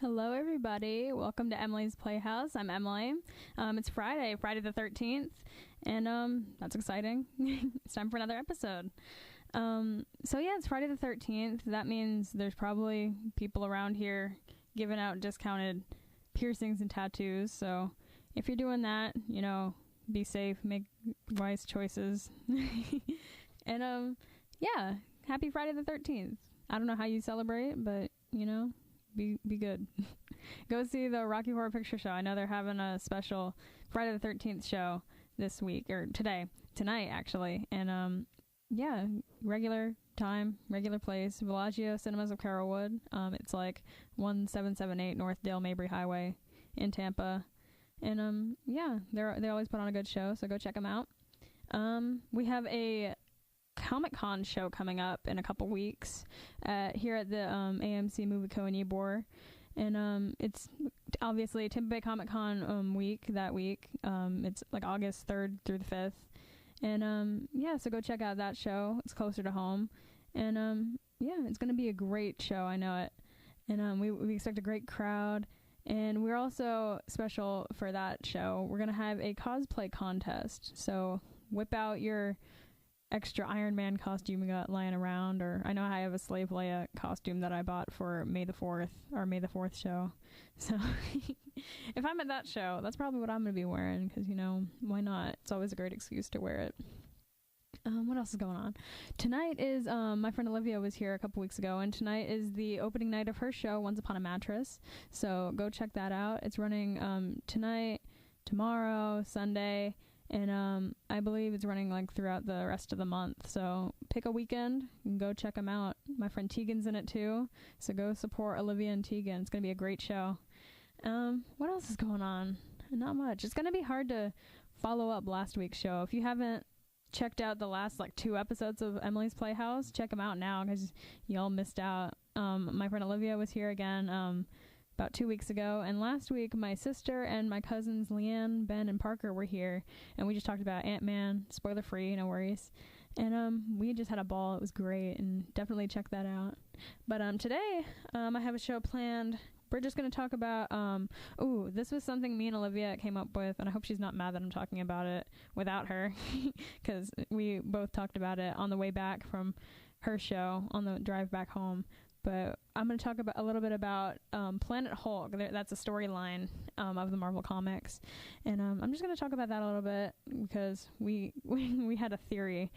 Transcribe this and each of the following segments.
Hello, everybody. Welcome to Emily's Playhouse. I'm Emily. It's Friday the 13th, and that's exciting. It's time for another episode. It's Friday the 13th. That means there's probably people around here giving out discounted piercings and tattoos. So if you're doing that, be safe, make wise choices. And happy Friday the 13th. I don't know how you celebrate, but be good. Go see the Rocky Horror Picture Show. I know they're having a special Friday the 13th show this week, or tonight actually. And regular time, regular place, Bellagio Cinemas of Carrollwood. It's like 1778 North Dale Mabry Highway in Tampa. And they always put on a good show, so go check them out. We have a Comic-Con show coming up in a couple weeks here at the AMC Movie Co. in 𝘗𝘭𝘢𝘺. And it's obviously Tampa Bay Comic-Con week that week. It's like August 3rd through the 5th. And so go check out that show. It's closer to home. And it's going to be a great show. I know it. And we expect a great crowd. And we're also special for that show. We're going to have a cosplay contest. So whip out your extra Iron Man costume you got lying around, or I know I have a Slave Leia costume that I bought for May the 4th, or May the 4th show. So if I'm at that show, that's probably what I'm going to be wearing, because, why not? It's always a great excuse to wear it. What else is going on? Tonight is, my friend Olivia was here a couple weeks ago, and tonight is the opening night of her show, Once Upon a Mattress. So go check that out. It's running tonight, tomorrow, Sunday, and I believe it's running like throughout the rest of the month. So pick a weekend and go check them out. My friend Tegan's in it too, so go support Olivia and Tegan. It's going to be a great show. What else is going on? Not much. It's going to be hard to follow up last week's show. If you haven't checked out the last 2 episodes of Emily's Playhouse, check them out now, because y'all missed out. My friend Olivia was here again about 2 weeks ago, and last week my sister and my cousins Leanne, Ben, and Parker were here, and we just talked about Ant-Man, spoiler free, no worries. And we just had a ball. It was great, and definitely check that out. But today I have a show planned. We're just going to talk about this was something me and Olivia came up with, and I hope she's not mad that I'm talking about it without her, because we both talked about it on the way back from her show on the drive back home. But I'm going to talk a little bit about Planet Hulk. That's a storyline of the Marvel Comics. And I'm just going to talk about that a little bit, because we had a theory.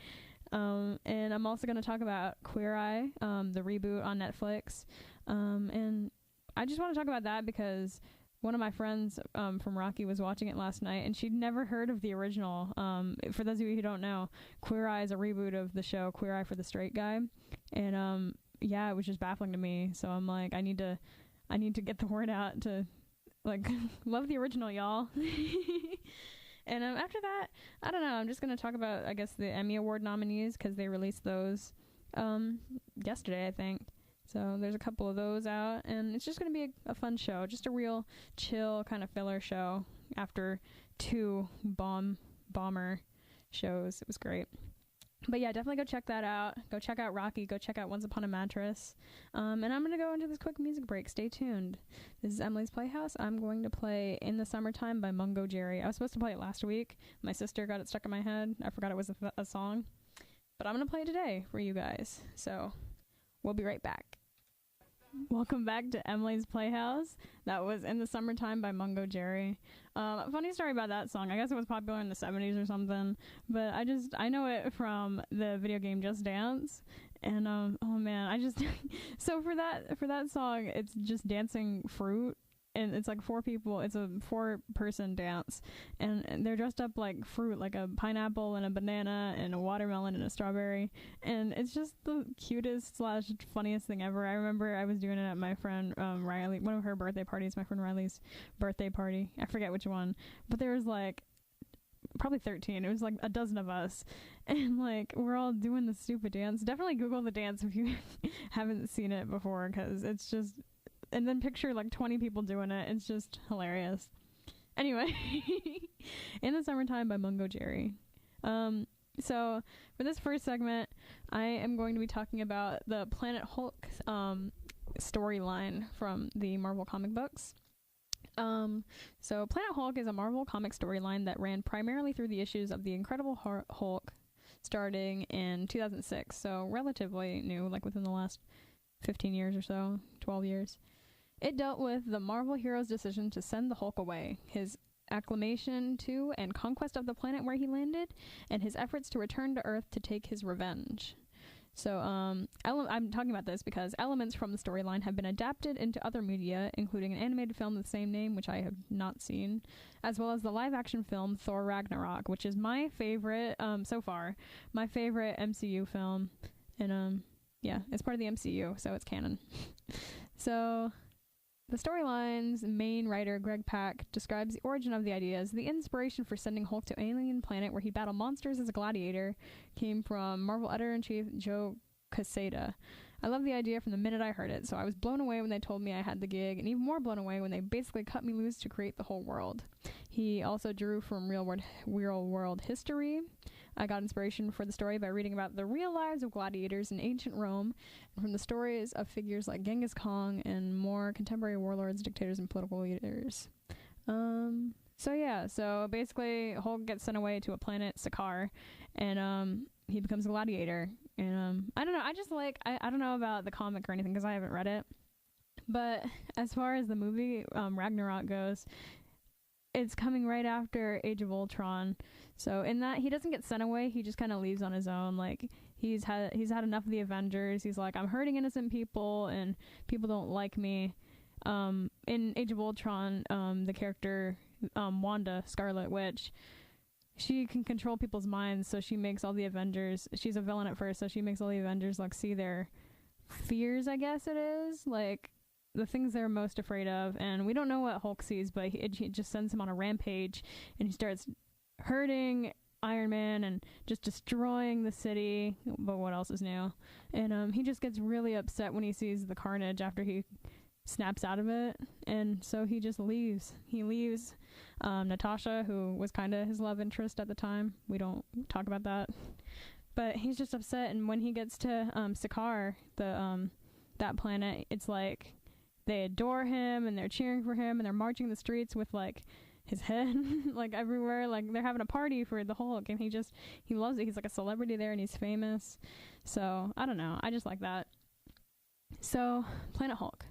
And I'm also going to talk about Queer Eye, the reboot on Netflix. And I just want to talk about that because one of my friends from Rocky was watching it last night, and she'd never heard of the original. For those of you who don't know, Queer Eye is a reboot of the show Queer Eye for the Straight Guy. And it was just baffling to me. So I'm like, I need to get the word out to love the original, y'all. And after that, I don't know. I'm just gonna talk about, I guess, the Emmy Award nominees, because they released those yesterday, I think. So there's a couple of those out, and it's just gonna be a fun show, just a real chill kind of filler show after 2 bomber shows. It was great. But yeah, definitely go check that out. Go check out Rocky. Go check out Once Upon a Mattress. And I'm going to go into this quick music break. Stay tuned. This is Emily's Playhouse. I'm going to play In the Summertime by 𝘗𝘭𝘢𝘺. I was supposed to play it last week. My sister got it stuck in my head. I forgot it was a song. But I'm going to play it today for you guys. So we'll be right back. Welcome back to Emily's Playhouse. That was In the Summertime by 𝘗𝘭𝘢𝘺. Funny story about that song. I guess it was popular in the 70s or something, but I know it from the video game Just Dance. And so for that song, it's just dancing fruit, and it's like 4 people. It's a 4-person dance, and they're dressed up like fruit, like a pineapple and a banana and a watermelon and a strawberry, and it's just the cutest / funniest thing ever. I remember I was doing it at my friend Riley, one of her birthday parties, my friend Riley's birthday party. I forget which one, but there was probably 13. It was like a dozen of us, and we're all doing the stupid dance. Definitely Google the dance if you haven't seen it before, because it's just, and then picture 20 people doing it. It's just hilarious. Anyway, In the Summertime by 𝘗𝘗𝘺𝘺. So for this first segment, I am going to be talking about the Planet Hulk storyline from the Marvel comic books. So Planet Hulk is a Marvel comic storyline that ran primarily through the issues of The Incredible Hulk starting in 2006, so relatively new, like within the last 15 years or so, 12 years. It dealt with the Marvel hero's decision to send the Hulk away, his acclamation to and conquest of the planet where he landed, and his efforts to return to Earth to take his revenge. So, I'm talking about this because elements from the storyline have been adapted into other media, including an animated film of the same name, which I have not seen, as well as the live-action film Thor Ragnarok, which is my favorite, so far, my favorite MCU film, and, yeah, it's part of the MCU, so it's canon. So, the storyline's main writer, Greg Pak, describes the origin of the idea as the inspiration for sending Hulk to an alien planet where he'd battle monsters as a gladiator came from Marvel editor-in-chief Joe Quesada. I love the idea from the minute I heard it, so I was blown away when they told me I had the gig, and even more blown away when they basically cut me loose to create the whole world. He also drew from real world history. I got inspiration for the story by reading about the real lives of gladiators in ancient Rome, and from the stories of figures like Genghis Khan and more contemporary warlords, dictators, and political leaders. So basically Hulk gets sent away to a planet, Sakaar, and he becomes a gladiator. And I don't know, I don't know about the comic or anything because I haven't read it, but as far as the movie Ragnarok goes, it's coming right after Age of Ultron. So in that, he doesn't get sent away. He just kind of leaves on his own. Like, he's had enough of the Avengers. He's like, I'm hurting innocent people, and people don't like me. In Age of Ultron, the character Wanda, Scarlet Witch, she can control people's minds, so she makes all the Avengers. She's a villain at first, so she makes all the Avengers like see their fears, I guess it is, like the things they're most afraid of. And we don't know what Hulk sees, but he just sends him on a rampage, and he starts hurting Iron Man and just destroying the city. But what else is new? And he just gets really upset when he sees the carnage after he snaps out of it, and so he just leaves. He leaves Natasha, who was kind of his love interest at the time. We don't talk about that, but he's just upset. And when he gets to Sakaar, that planet, it's like they adore him and they're cheering for him and they're marching the streets with like his head like everywhere, like they're having a party for the Hulk, and he loves it. He's like a celebrity there and he's famous. So I don't know, I just like that. So Planet Hulk.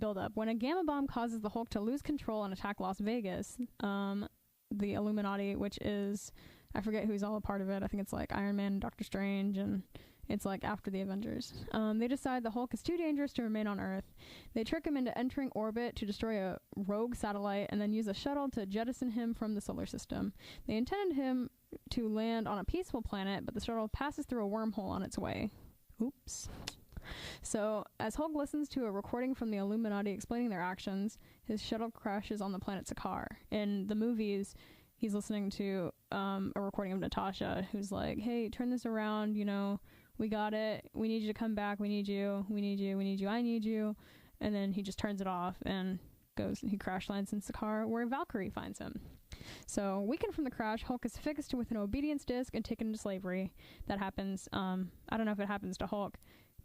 Build up. When a gamma bomb causes the Hulk to lose control and attack Las Vegas, the Illuminati, which is, I forget who's all a part of it. I think it's like Iron Man, Doctor Strange, and it's like after the Avengers. They decide the Hulk is too dangerous to remain on Earth. They trick him into entering orbit to destroy a rogue satellite and then use a shuttle to jettison him from the solar system. They intended him to land on a peaceful planet, but the shuttle passes through a wormhole on its way. Oops. So, as Hulk listens to a recording from the Illuminati explaining their actions, his shuttle crashes on the planet Sakaar. In the movies, he's listening to a recording of Natasha, who's like, hey, turn this around, you know, we got it, we need you to come back, we need you, we need you, we need you, I need you. And then he just turns it off and he crash lands in Sakaar, where Valkyrie finds him. So, weakened from the crash, Hulk is fixed with an obedience disc and taken into slavery. That happens, I don't know if it happens to Hulk,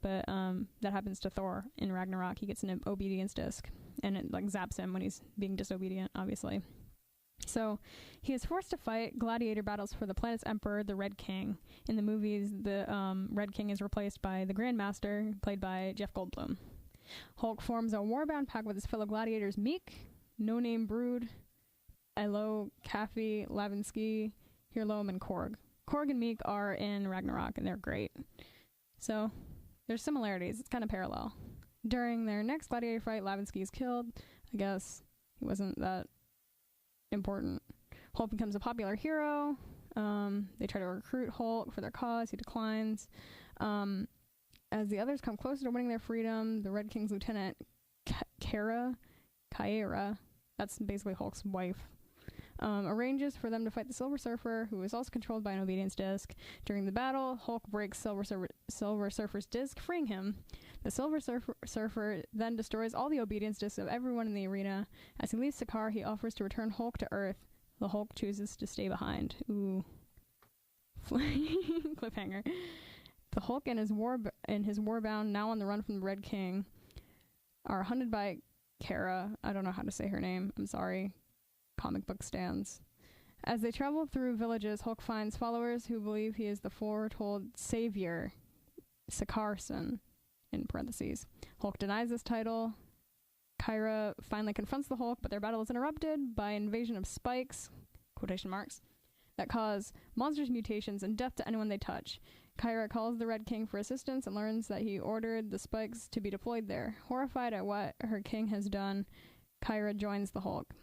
but that happens to Thor in Ragnarok. He gets an obedience disc, and it like zaps him when he's being disobedient, obviously. So he is forced to fight gladiator battles for the planet's emperor, the Red King. In the movies, the Red King is replaced by the Grandmaster, played by Jeff Goldblum. Hulk forms a warbound pact with his fellow gladiators Meek, No Name Brood, 𝘗𝑭𝘢𝘯𝘢𝘺, 𝘗𝑒𝐿𝑜, and Korg. Korg and Meek are in Ragnarok, and they're great. So there's similarities. It's kind of parallel. During their next gladiator fight, Lavinsky is killed. I guess he wasn't that important. Hulk becomes a popular hero. They try to recruit Hulk for their cause. He declines. As the others come closer to winning their freedom, the Red King's lieutenant, 𝘗𝑒𝑅𝑎, that's basically Hulk's wife, arranges for them to fight the Silver Surfer, who is also controlled by an obedience disc. During the battle, Hulk breaks Silver Surfer's disc, freeing him. The Silver Surfer then destroys all the obedience discs of everyone in the arena. As he leaves Sakaar, he offers to return Hulk to Earth. The Hulk chooses to stay behind. Ooh. Cliffhanger. The Hulk and his warbound, now on the run from the Red King, are hunted by Kara. I don't know how to say her name. I'm sorry. Comic book stands. As they travel through villages, Hulk finds followers who believe he is the foretold savior, 𝘗𝘶𝘦𝘦𝘦𝘳, in parentheses. Hulk denies this title. 𝘗𝘶 finally confronts the Hulk, but their battle is interrupted by an invasion of spikes, quotation marks, that cause monstrous mutations and death to anyone they touch. 𝘗𝘶 calls the Red King for assistance and learns that he ordered the spikes to be deployed there. Horrified at what her king has done, 𝘗𝘶 joins the Hulk.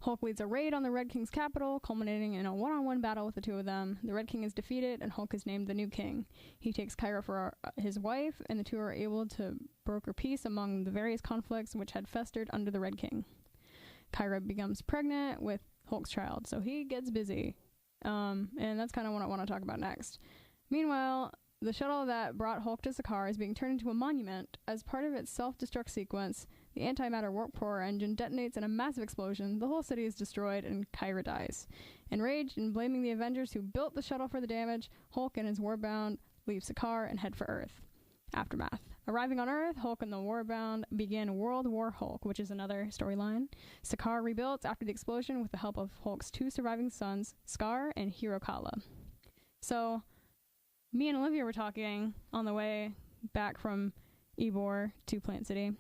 Hulk leads a raid on the Red King's capital, culminating in a one-on-one battle with the two of them. The Red King is defeated, and Hulk is named the new king. He takes 𝘗𝘶 for his wife, and the two are able to broker peace among the various conflicts which had festered under the Red King. 𝘗𝘶 becomes pregnant with Hulk's child, so he gets busy. And that's kind of what I want to talk about next. Meanwhile, the shuttle that brought Hulk to Sakaar is being turned into a monument. As part of its self-destruct sequence, the antimatter warp core engine detonates in a massive explosion. The whole city is destroyed, and 𝘗𝘶 dies. Enraged and blaming the Avengers who built the shuttle for the damage, Hulk and his warbound leave Sakaar and head for Earth. Aftermath. Arriving on Earth, Hulk and the warbound begin World War Hulk, which is another storyline. Sakaar rebuilt after the explosion with the help of Hulk's two surviving sons, Skaar and 𝘗𝘭𝘢𝘶. So, me and Olivia were talking on the way back from Ybor to Plant City,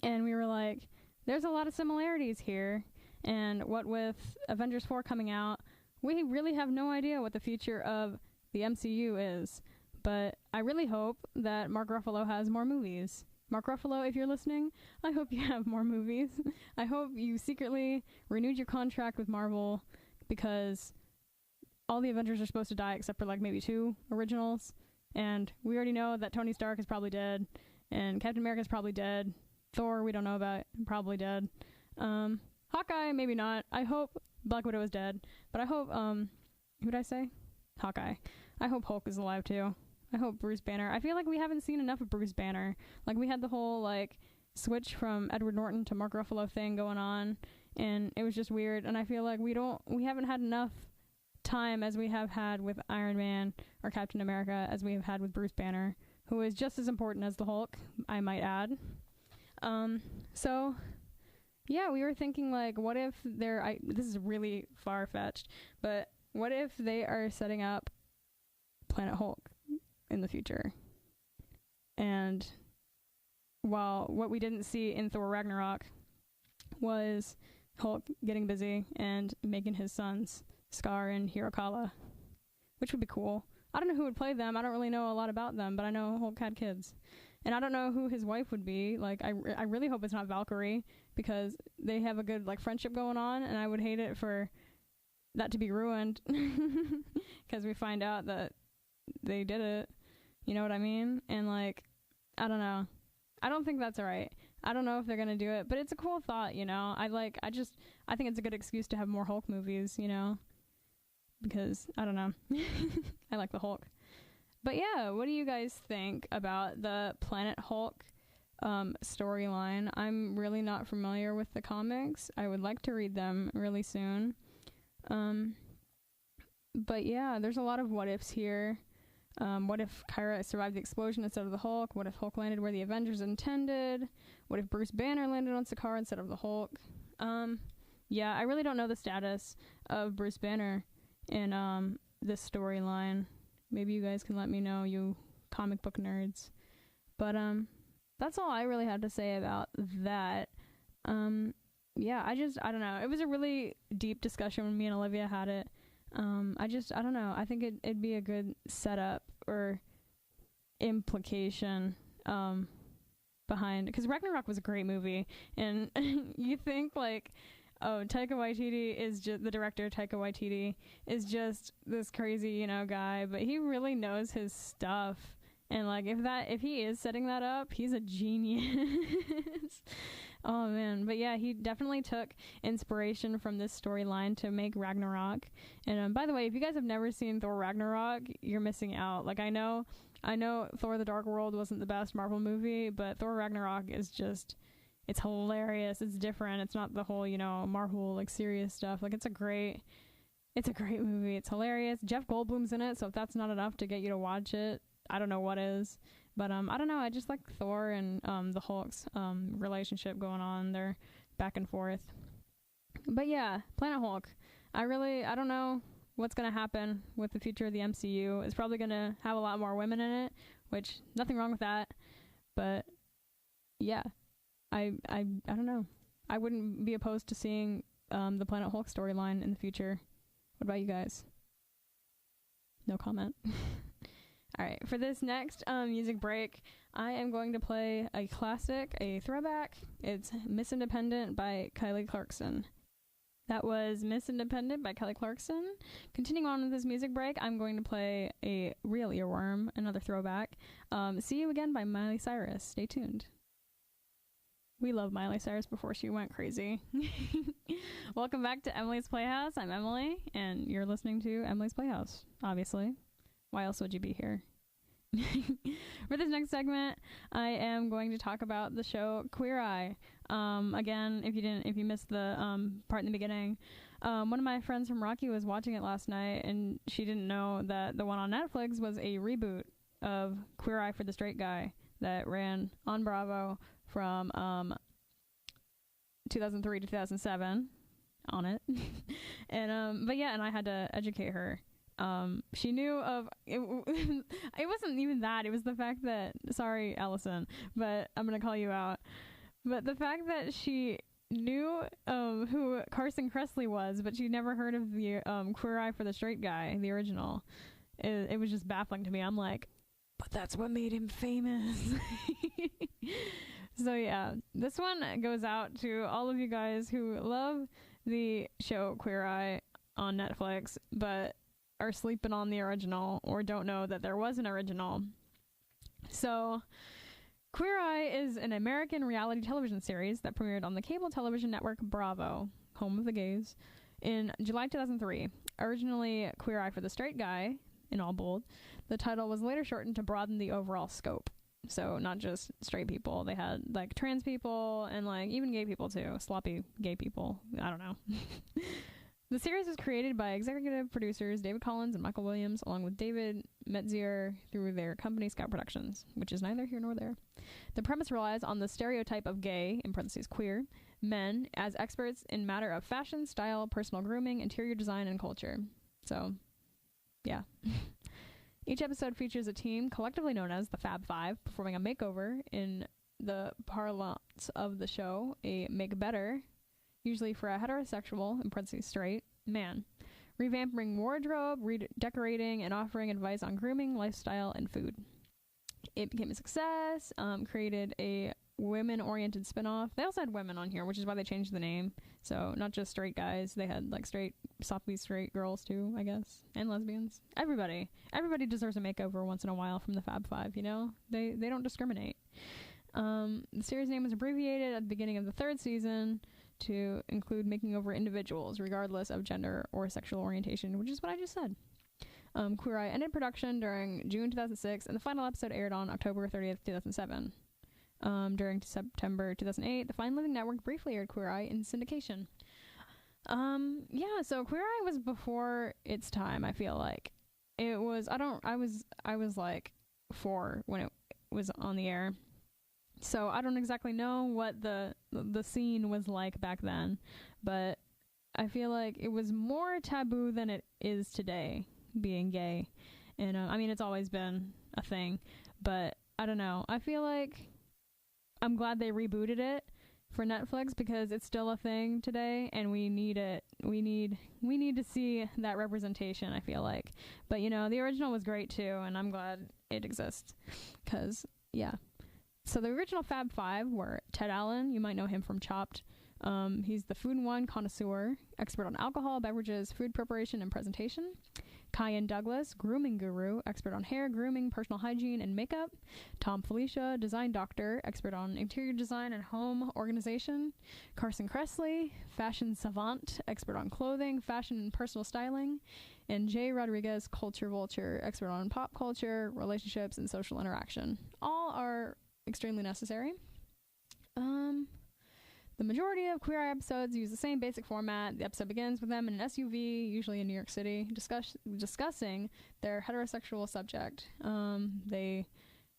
and we were like, there's a lot of similarities here, and what with Avengers 4 coming out, we really have no idea what the future of the MCU is, but I really hope that Mark Ruffalo has more movies. Mark Ruffalo, if you're listening, I hope you have more movies. I hope you secretly renewed your contract with Marvel, because all the Avengers are supposed to die except for like maybe 2 originals, and we already know that Tony Stark is probably dead, and Captain America is probably dead. Thor, we don't know about, probably dead. Hawkeye, maybe not. I hope Black Widow is dead, but I hope, who did I say? Hawkeye. I hope Hulk is alive too. I hope Bruce Banner. I feel like we haven't seen enough of Bruce Banner. Like, we had the whole like switch from Edward Norton to Mark Ruffalo thing going on, and it was just weird, and I feel like we haven't had enough time as we have had with Iron Man or Captain America as we have had with Bruce Banner, who is just as important as the Hulk, I might add. So yeah, we were thinking like, what if this is really far-fetched, but what if they are setting up Planet Hulk in the future? And while what we didn't see in Thor Ragnarok was Hulk getting busy and making his sons Skaar and 𝘗𝘭𝘢𝘶, which would be cool. I don't know who would play them. I don't really know a lot about them, but I know Hulk had kids. And I don't know who his wife would be. Like, I really hope it's not Valkyrie, because they have a good, like, friendship going on, and I would hate it for that to be ruined, because we find out that they did it. You know what I mean? And, like, I don't know. I don't think that's right. I don't know if they're gonna do it, but it's a cool thought, you know? I think it's a good excuse to have more Hulk movies, you know? Because, I don't know. I like the Hulk. But yeah, what do you guys think about the Planet Hulk storyline? I'm really not familiar with the comics. I would like to read them really soon. But yeah, there's a lot of what ifs here. What if 𝘗𝘶 survived the explosion instead of the Hulk? What if Hulk landed where the Avengers intended? What if Bruce Banner landed on Sakaar instead of the Hulk? Yeah, I really don't know the status of Bruce Banner in this storyline. Maybe you guys can let me know, you comic book nerds. But that's all I really had to say about that. Yeah, I don't know. It was a really deep discussion when me and Olivia had it. I don't know. I think it'd be a good setup or implication behind, because Ragnarok was a great movie, and you think like, oh, Taika Waititi is just the director. Taika Waititi is just this crazy, you know, guy, but he really knows his stuff. And like, if he is setting that up, he's a genius. Oh man, but yeah, he definitely took inspiration from this storyline to make Ragnarok. And by the way, if you guys have never seen Thor Ragnarok, you're missing out. Like, I know Thor: The Dark World wasn't the best Marvel movie, but Thor Ragnarok is just, it's hilarious. It's different. It's not the whole, you know, Marvel like serious stuff. Like, it's a great It's a great movie. It's hilarious. Jeff Goldblum's in it, so if that's not enough to get you to watch it, I don't know what is. But I don't know. I just like Thor and the Hulk's relationship going on. They're back and forth. But yeah, Planet Hulk. I don't know what's going to happen with the future of the MCU. It's probably going to have a lot more women in it, which nothing wrong with that. But yeah, I don't know. I wouldn't be opposed to seeing the Planet Hulk storyline in the future. What about you guys? No comment. All right, for this next music break, I am going to play a classic, a throwback. It's Miss Independent by Kelly Clarkson. That was Miss Independent by Kelly Clarkson. Continuing on with this music break, I'm going to play a real earworm, another throwback. See You Again by Miley Cyrus. Stay tuned. We loved Miley Cyrus before she went crazy. Welcome back to Emily's Playhouse. I'm Emily, and you're listening to Emily's Playhouse, obviously. Why else would you be here? For this next segment, I am going to talk about the show Queer Eye. Again, if you missed the part in the beginning, one of my friends from Rocky was watching it last night, and she didn't know that the one on Netflix was a reboot of Queer Eye for the Straight Guy that ran on Bravo from 2003 to 2007 on it. And but yeah, and I had to educate her. She knew of it. It wasn't even that. It was the fact that, sorry, Allison, but I'm gonna call you out. But the fact that she knew who Carson Kressley was, but she never heard of the Queer Eye for the Straight Guy, the original. It was just baffling to me. I'm like, but that's what made him famous. So yeah, this one goes out to all of you guys who love the show Queer Eye on Netflix, but are sleeping on the original or don't know that there was an original. So Queer Eye is an American reality television series that premiered on the cable television network Bravo, home of the gays, in July 2003. Originally Queer Eye for the Straight Guy, in all bold, the title was later shortened to broaden the overall scope. So not just straight people, they had like trans people and like even gay people too, sloppy gay people. I don't know. The series was created by executive producers David Collins and Michael Williams, along with David Metzier through their company Scout Productions, which is neither here nor there. The premise relies on the stereotype of gay, in parentheses queer, men as experts in matter of fashion, style, personal grooming, interior design, and culture. So, yeah. Each episode features a team collectively known as the Fab Five performing a makeover in the parlance of the show, a make better, usually for a heterosexual, in parentheses straight, man, revamping wardrobe, redecorating, and offering advice on grooming, lifestyle, and food. It became a success, created a women-oriented spinoff. They also had women on here, which is why they changed the name. So not just straight guys, they had like softly straight girls too, I guess, and lesbians. Everybody deserves a makeover once in a while from the Fab Five, you know? They don't discriminate. The series name was abbreviated at the beginning of the third season to include making over individuals regardless of gender or sexual orientation, which is what I just said. Queer Eye ended production during June 2006, and the final episode aired on October 30th, 2007. During September 2008, the Fine Living Network briefly aired Queer Eye in syndication. Yeah, so Queer Eye was before its time, I feel like. It was, I was like 4 when it was on the air. So I don't exactly know what the scene was like back then, but I feel like it was more taboo than it is today, being gay. And I mean, it's always been a thing, but I don't know. I feel like I'm glad they rebooted it for Netflix because it's still a thing today, and we need it. We need to see that representation, I feel like. But you know, the original was great too, and I'm glad it exists because yeah. So the original Fab Five were Ted Allen, you might know him from Chopped. He's the food and wine connoisseur, expert on alcohol, beverages, food preparation, and presentation. Kyan Douglas, grooming guru, expert on hair, grooming, personal hygiene, and makeup. Tom Felicia, design doctor, expert on interior design and home organization. Carson Kressley, fashion savant, expert on clothing, fashion, and personal styling. And Jay Rodriguez, culture vulture, expert on pop culture, relationships, and social interaction. All are extremely necessary. The The majority of Queer Eye episodes use the same basic format. The episode begins with them in an SUV, usually in New York City, discussing their heterosexual subject. They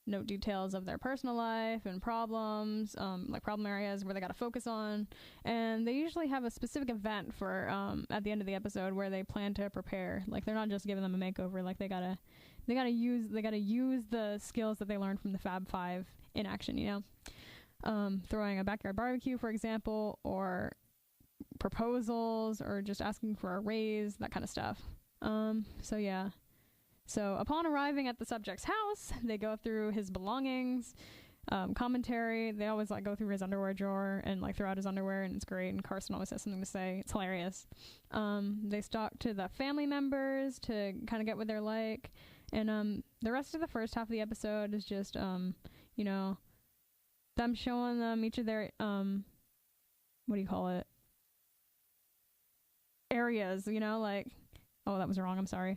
note details of their personal life and problems, like problem areas where they got to focus on, and they usually have a specific event for at the end of the episode where they plan to prepare. Like, they're not just giving them a makeover. Like, they gotta use the skills that they learned from the Fab Five in action, you know. Throwing a backyard barbecue, for example, or proposals, or just asking for a raise, that kind of stuff. So yeah. So upon arriving at the subject's house, they go through his belongings, commentary. They always like go through his underwear drawer and like throw out his underwear, and it's great. And Carson always has something to say. It's hilarious. They talk to the family members to kind of get what they're like. And the rest of the first half of the episode is just, you know, them showing them each of their, what do you call it? Areas, you know, like, oh, that was wrong. I'm sorry.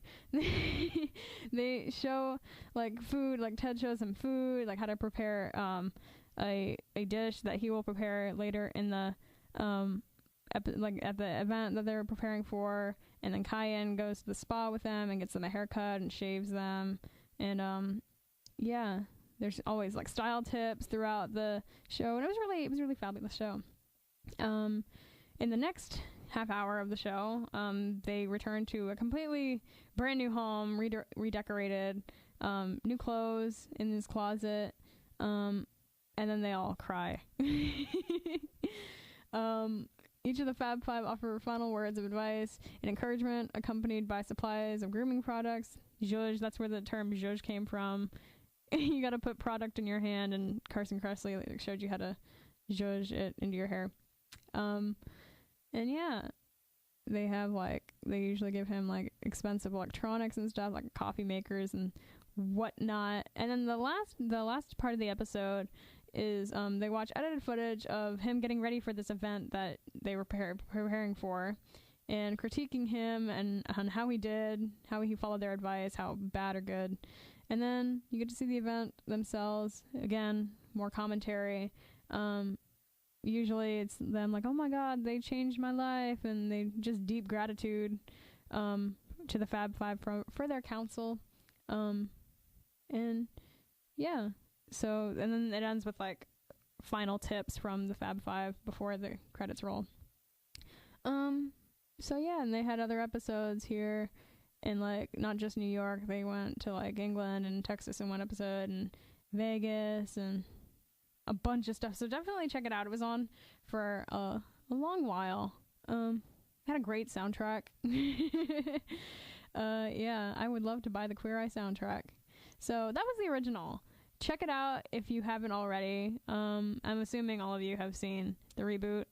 They show like food, like Ted shows them food, like how to prepare a dish that he will prepare later in the like at the event that they're preparing for. And then Cayenne goes to the spa with them and gets them a haircut and shaves them. And yeah, there's always like style tips throughout the show, and it was really fabulous show. In the next half hour of the show, they return to a completely brand new home, redecorated, new clothes in his closet, and then they all cry. Each of the Fab Five offer final words of advice and encouragement, accompanied by supplies of grooming products. Zhuzh, that's where the term zhuzh came from. You got to put product in your hand, and Carson Kressley showed you how to zhuzh it into your hair. And yeah, they usually give him like expensive electronics and stuff, like coffee makers and whatnot. And then the last part of the episode is they watch edited footage of him getting ready for this event that they were preparing for, and critiquing him and on how he did, how he followed their advice, how bad or good. And then you get to see the event themselves. Again, more commentary. Usually it's them like, oh my God, they changed my life, and they just deep gratitude to the Fab Five for their counsel. And yeah, so, and then it ends with like final tips from the Fab Five before the credits roll. So yeah, and they had other episodes here in like not just New York. They went to like England and Texas in one episode, and Vegas, and a bunch of stuff. So definitely check it out. It was on for a long while. Had a great soundtrack. Yeah, I would love to buy the Queer Eye soundtrack. So that was the original. Check it out if you haven't already. I'm assuming all of you have seen the reboot.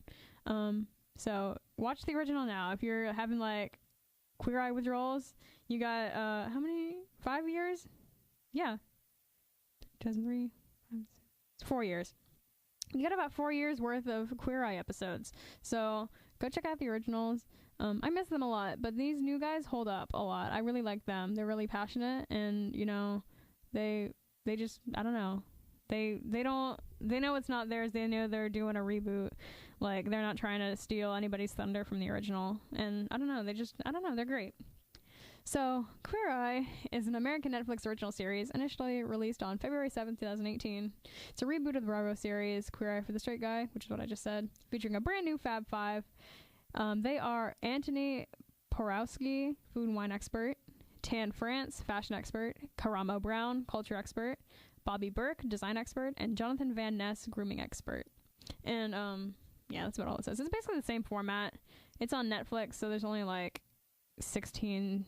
So watch the original now. If you're having like Queer Eye withdrawals, you got how many? 5 years? Yeah. 2003. It's 4 years. You got about 4 years worth of Queer Eye episodes. So go check out the originals. I miss them a lot, but these new guys hold up a lot. I really like them. They're really passionate, and you know, they just, I don't know. They know it's not theirs. They know they're doing a reboot. Like, they're not trying to steal anybody's thunder from the original. And I don't know, they're great. So, Queer Eye is an American Netflix original series initially released on February 7th, 2018. It's a reboot of the Bravo series, Queer Eye for the Straight Guy, which is what I just said, featuring a brand new Fab Five. They are Anthony Porowski, food and wine expert, Tan France, fashion expert, Karamo Brown, culture expert, Bobby Burke, design expert, and Jonathan Van Ness, grooming expert. And, yeah, that's about all it says. It's basically the same format. It's on Netflix, so there's only like 17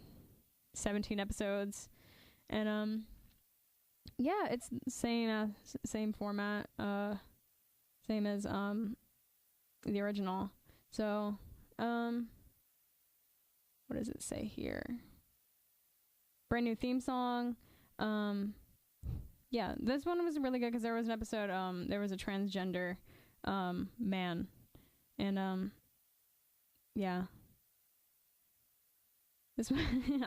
episodes. And, yeah, it's same format, same as, the original. So, what does it say here? Brand new theme song. Yeah, this one was really good because there was an episode, there was a transgender man, and yeah, This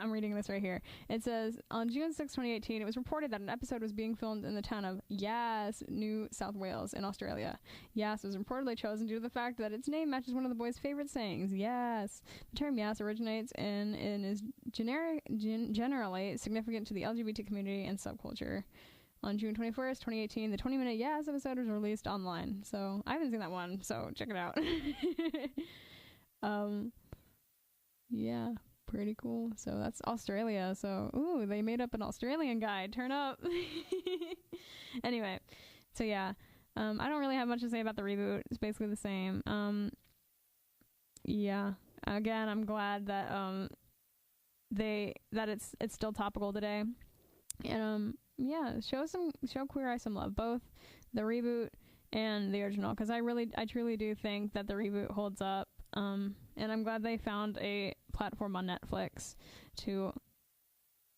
I'm reading this right here. It says, on June 6, 2018, it was reported that an episode was being filmed in the town of Yass, New South Wales in Australia. Yass was reportedly chosen due to the fact that its name matches one of the boys' favorite sayings, yes. The term Yass originates and is generally significant to the LGBT community and subculture. On June 21st, 2018, the 20-minute Yass episode was released online. So I haven't seen that one, so check it out. Yeah. Pretty cool. So that's Australia. So, ooh, they made up an Australian guy. Turn up. Anyway, so yeah, I don't really have much to say about the reboot. It's basically the same. Yeah. Again, I'm glad that it's still topical today. And yeah, show Queer Eye some love, both the reboot and the original, because I truly do think that the reboot holds up. And I'm glad they found a platform on Netflix to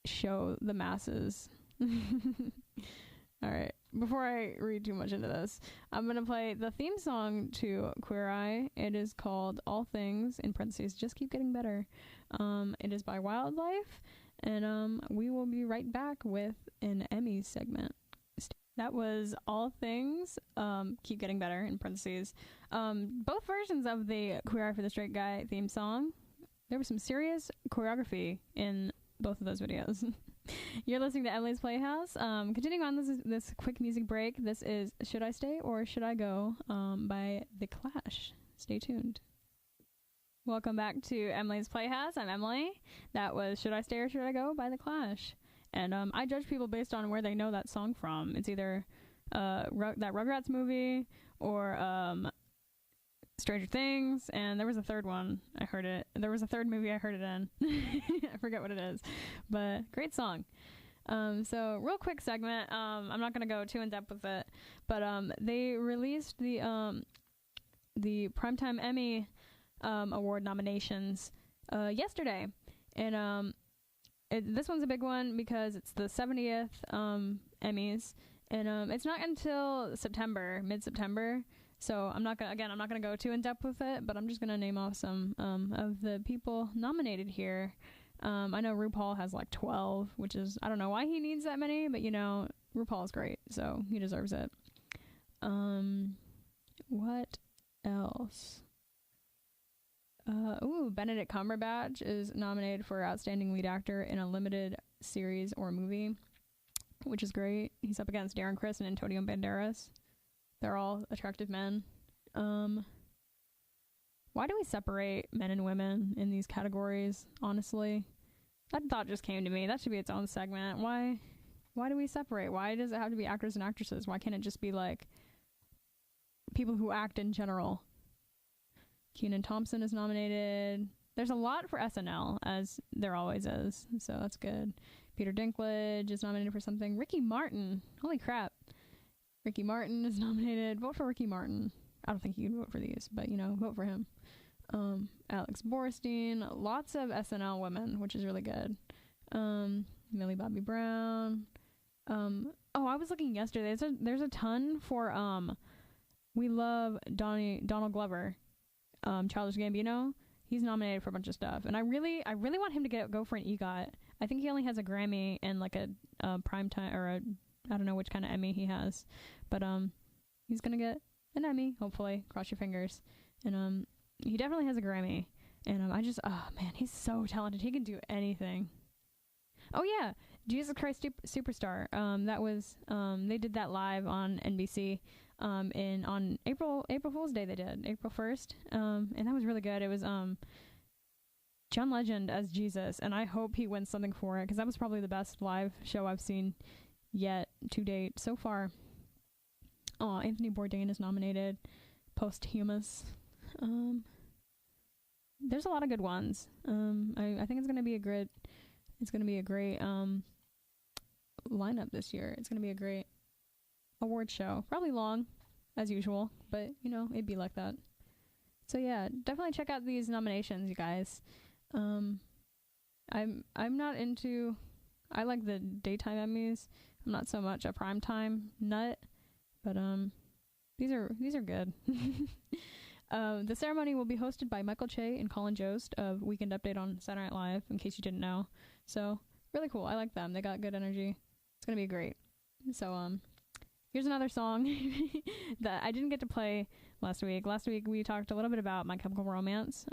show the masses. All right. Before I read too much into this, I'm going to play the theme song to Queer Eye. It is called All Things, in parentheses, Just Keep Getting Better. It is by Wildlife, and we will be right back with an Emmy segment. That was All Things, Keep Getting Better, in parentheses. Both versions of the Queer Eye for the Straight Guy theme song. There was some serious choreography in both of those videos. You're listening to Emily's Playhouse. Continuing on this quick music break, this is Should I Stay or Should I Go by The Clash. Stay tuned. Welcome back to Emily's Playhouse. I'm Emily. That was Should I Stay or Should I Go by The Clash. And I judge people based on where they know that song from. It's either that Rugrats movie or Stranger Things, and there was a third one. There was a third movie I heard it in. I forget what it is, but great song. So real quick segment. I'm not going to go too in depth with it, but they released the Primetime Emmy Award nominations yesterday, and this one's a big one because it's the 70th Emmys, and it's not until mid-September. So I'm not gonna go too in depth with it, but I'm just gonna name off some of the people nominated here. I know RuPaul has like 12, which is, I don't know why he needs that many, but RuPaul is great, so he deserves it. What else? Benedict Cumberbatch is nominated for Outstanding Lead Actor in a Limited Series or Movie, which is great. He's up against Darren Criss and Antonio Banderas. They're all attractive men. Why do we separate men and women in these categories, honestly? That thought just came to me. That should be its own segment. Why do we separate? Why does it have to be actors and actresses? Why can't it just be like people who act in general? Kenan Thompson is nominated. There's a lot for SNL, as there always is, so that's good. Peter Dinklage is nominated for something. Ricky Martin. Holy crap. Ricky Martin is nominated. Vote for Ricky Martin. I don't think you can vote for these, but, vote for him. Alex Borstein. Lots of SNL women, which is really good. Millie Bobby Brown. I was looking yesterday. There's a ton for, we love Donald Glover. Childish Gambino. He's nominated for a bunch of stuff. And I really want him to go for an EGOT. I think he only has a Grammy and like a Primetime, or I don't know which kind of Emmy he has, but he's gonna get an Emmy, hopefully. Cross your fingers. And he definitely has a Grammy. And he's so talented. He can do anything. Oh yeah, Jesus Christ Superstar. That was they did that live on NBC. On April Fool's Day they did, April 1st. And that was really good. It was John Legend as Jesus, and I hope he wins something for it, because that was probably the best live show I've seen yet to date so far. Anthony Bourdain is nominated, posthumous. There's a lot of good ones. I think it's gonna be a great lineup this year. It's gonna be a great award show. Probably long, as usual, but it'd be like that. So yeah, definitely check out these nominations, you guys. I'm not into. I like the daytime Emmys. I'm not so much a primetime nut, but these are good. The ceremony will be hosted by Michael Che and Colin Jost of Weekend Update on Saturday Night Live, in case you didn't know. So, really cool. I like them. They got good energy. It's gonna be great. So, here's another song that I didn't get to play last week. Last week we talked a little bit about My Chemical Romance.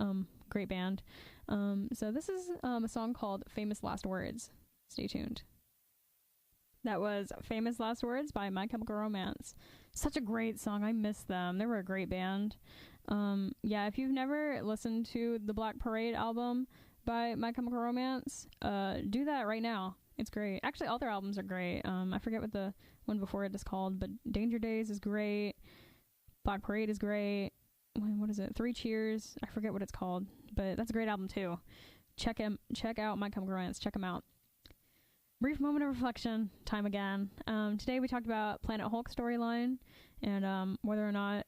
Great band. So this is a song called Famous Last Words. Stay tuned. That was Famous Last Words by My Chemical Romance. Such a great song. I miss them. They were a great band. Yeah, if you've never listened to the Black Parade album by My Chemical Romance, do that right now. It's great. Actually, all their albums are great. I forget what the one before it is called, but Danger Days is great. Black Parade is great. What is it? 3 Cheers. I forget what it's called, but that's a great album too. Check out My Chemical Romance. Check them out. Brief moment of reflection. Time again. Today we talked about Planet Hulk storyline and whether or not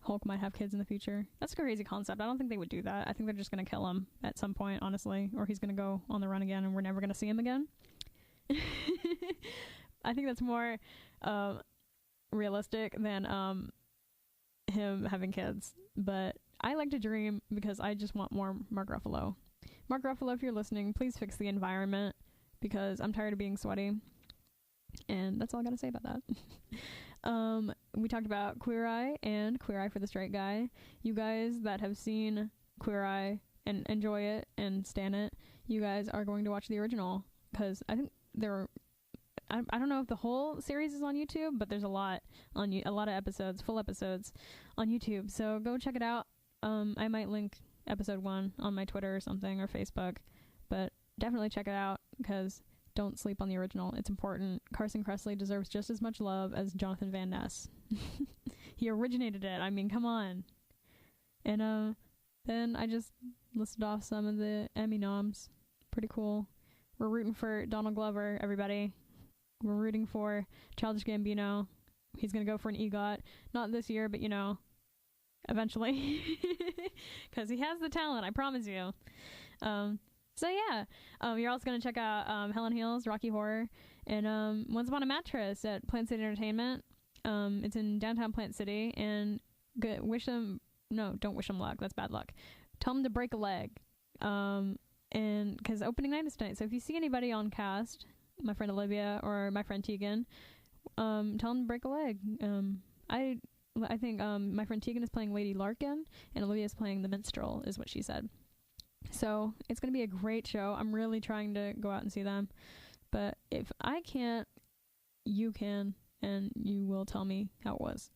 Hulk might have kids in the future. That's a crazy concept. I don't think they would do that. I think they're just going to kill him at some point, honestly, or he's going to go on the run again and we're never going to see him again. I think that's more realistic than him having kids. But I like to dream because I just want more Mark Ruffalo. Mark Ruffalo, if you're listening, please fix the environment because I'm tired of being sweaty. And that's all I got to say about that. We talked about Queer Eye and Queer Eye for the Straight Guy. You guys that have seen Queer Eye and enjoy it and stan it, you guys are going to watch the original because I think I don't know if the whole series is on YouTube, but there's a lot of episodes, full episodes on YouTube. So go check it out. I might link episode 1 on my Twitter or something or Facebook, but definitely check it out because don't sleep on the original. It's important. Carson Kressley deserves just as much love as Jonathan Van Ness. He originated it. I mean, come on. And then I just listed off some of the Emmy noms. Pretty cool. We're rooting for Donald Glover, everybody. We're rooting for Childish Gambino. He's going to go for an EGOT. Not this year, but, eventually. Because he has the talent, I promise you. So, yeah. You're also going to check out Helen Heal's Rocky Horror and Once Upon a Mattress at Plant City Entertainment. It's in downtown Plant City. And don't wish them luck. That's bad luck. Tell them to break a leg. And because opening night is tonight. So if you see anybody on cast, my friend Olivia or my friend Tegan, tell them to break a leg. I think my friend Tegan is playing Lady Larkin and Olivia is playing the minstrel, is what she said. So it's going to be a great show. I'm really trying to go out and see them. But if I can't, you can, and you will tell me how it was.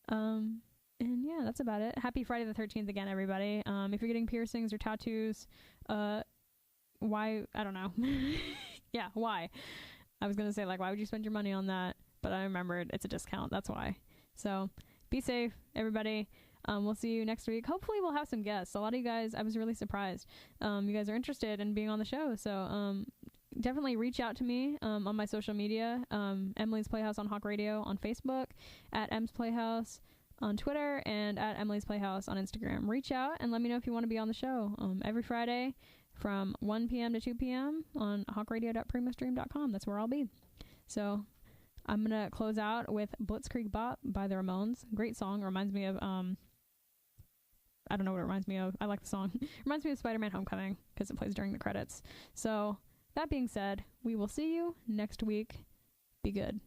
And yeah, that's about it. Happy Friday the 13th again, everybody. If you're getting piercings or tattoos, why? I don't know. Yeah, why? I was going to say, why would you spend your money on that? But I remembered it's a discount. That's why. So be safe, everybody. We'll see you next week. Hopefully we'll have some guests. A lot of you guys, I was really surprised. You guys are interested in being on the show. So definitely reach out to me on my social media. Emily's Playhouse on Hawk Radio on Facebook, at Em's Playhouse on Twitter, and at Emily's Playhouse on Instagram. Reach out and let me know if you want to be on the show every Friday from 1 p.m. to 2 p.m. on hawkradio.primostream.com. That's where I'll be. So I'm going to close out with Blitzkrieg Bop by the Ramones. Great song. Reminds me of, I don't know what it reminds me of. I like the song. Reminds me of Spider-Man Homecoming because it plays during the credits. So that being said, we will see you next week. Be good.